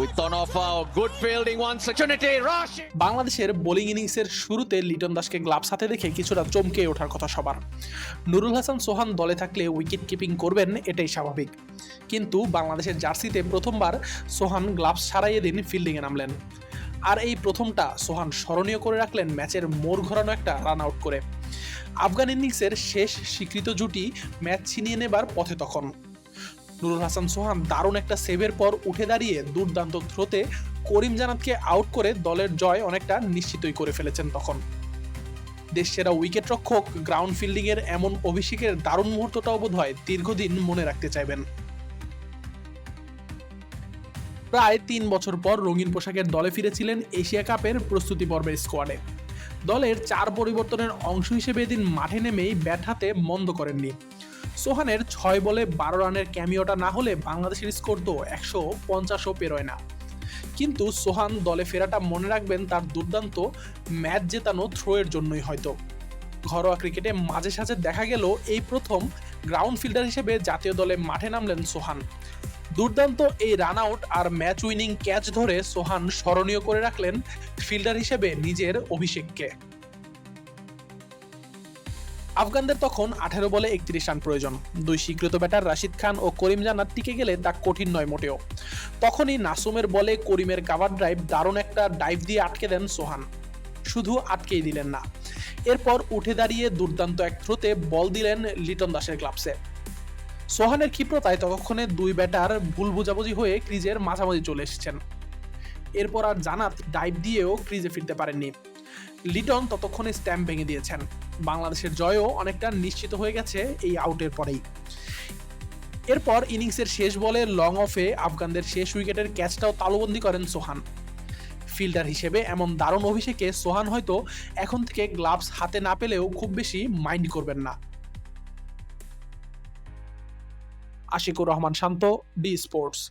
with Tonofa, good fielding, one opportunity, rush. বাংলাদেশের bowling ইনিংসের শুরুতে লিটন দাসকে গ্লাভস হাতে দেখে কিছুটা চমকে ওঠার কথা সবার। নুরুল হাসান সোহান দলে থাকলে উইকেট কিপিং করবেন, এটাই স্বাভাবিক। কিন্তু বাংলাদেশের জার্সিতে প্রথমবার সোহান গ্লাভস ছাড়াই এদিন ফিল্ডিংয়ে নামলেন। আর এই প্রথমটা সোহান স্মরণীয় করে রাখলেন ম্যাচের মোড় ঘোরানো একটা রান আউট করে। আফগান ইনিংসের শেষ স্বীকৃত জুটি ম্যাচ ছিনিয়ে নেবার পথে তখন। নুরুল হাসান সোহান দারুণ একটা সেভের পর উঠে দাঁড়িয়ে দুর্দান্ত থ্রোতে করিম জান্নাতকে আউট করে দলের জয় অনেকটা নিশ্চিতই করে ফেলেছেন তখন। দেশসেরা উইকেট রক্ষক গ্রাউন্ড ফিল্ডিং এর এমন অভিষেকের দারুণ মুহূর্তটাও বোধহয় দীর্ঘদিন মনে রাখতে চাইবেন। প্রায় ৩ বছর পর রঙিন পোশাকের দলে ফিরেছিলেন এশিয়া কাপের প্রস্তুতি পর্বের স্কোয়াডে। দলের ৪ পরিবর্তনের অংশ হিসেবে এদিন মাঠে নেমেই ব্যাট হাতে মন্দ করেননি। সোহানের ৬ বলে ১২ রানের ক্যামিওটা না হলে বাংলাদেশের স্কোর তো ১৫০ও পেরোয় না। কিন্তু সোহান দলে ফেরাটা মনে রাখবেন তার দুর্দান্ত ম্যাচ জেতানো থ্রোয়ের জন্যই হয়তো। ঘরোয়া ক্রিকেটে মাঝে সাঝে দেখা গেল এই প্রথম গ্রাউন্ড ফিল্ডার হিসেবে জাতীয় দলে মাঠে নামলেন সোহান। দুর্দান্ত এই রান আউট আর ম্যাচ উইনিং ক্যাচ ধরে সোহান স্মরণীয় করে রাখলেন ফিল্ডার হিসেবে নিজের অভিষেককে। আফগানদের তখন ১৮ বলে ৩১ রান প্রয়োজন। দুই স্বীকৃত ব্যাটার রাশিদ খান ও করিম জান্নাত টিকে গেলে তা কঠিন নয় মোটেও। তখনই নাসুমের বলে করিমের কাভার ড্রাইভ দারুণ একটা ডাইভ দিয়ে আটকে দেন সোহান। শুধু আটকেই দিলেন না, এরপর উঠে দাঁড়িয়ে দুর্দান্ত এক থ্রোতে বল দিলেন লিটন দাসের গ্লাভসে। সোহানের ক্ষিপ্রতায় ততক্ষণে দুই ব্যাটার ভুল বোঝাবুঝি হয়ে ক্রিজের মাঝামাঝি চলে এসেছেন। এরপর আর জান্নাত ডাইভ দিয়েও ক্রিজে ফিরতে পারেননি। লিটন ততক্ষণে স্ট্যাম্প ভেঙে দিয়েছেন। বাংলাদেশের জয়ও অনেকটা নিশ্চিত হয়ে গেছে এই আউটের পরেই। এরপর ইনিংসের শেষ বলে লং অফে আফগানদের শেষ উইকেটের ক্যাচটাও তালুবন্দী করেন সোহান। ফিল্ডার হিসেবে এমন দারুণ অভিষেকে সোহান হয়তো এখন থেকে গ্লাভস হাতে না পেলেও খুব বেশি মাইন্ড করবেন না। আশিকুর রহমান শান্ত, ডি স্পোর্টস।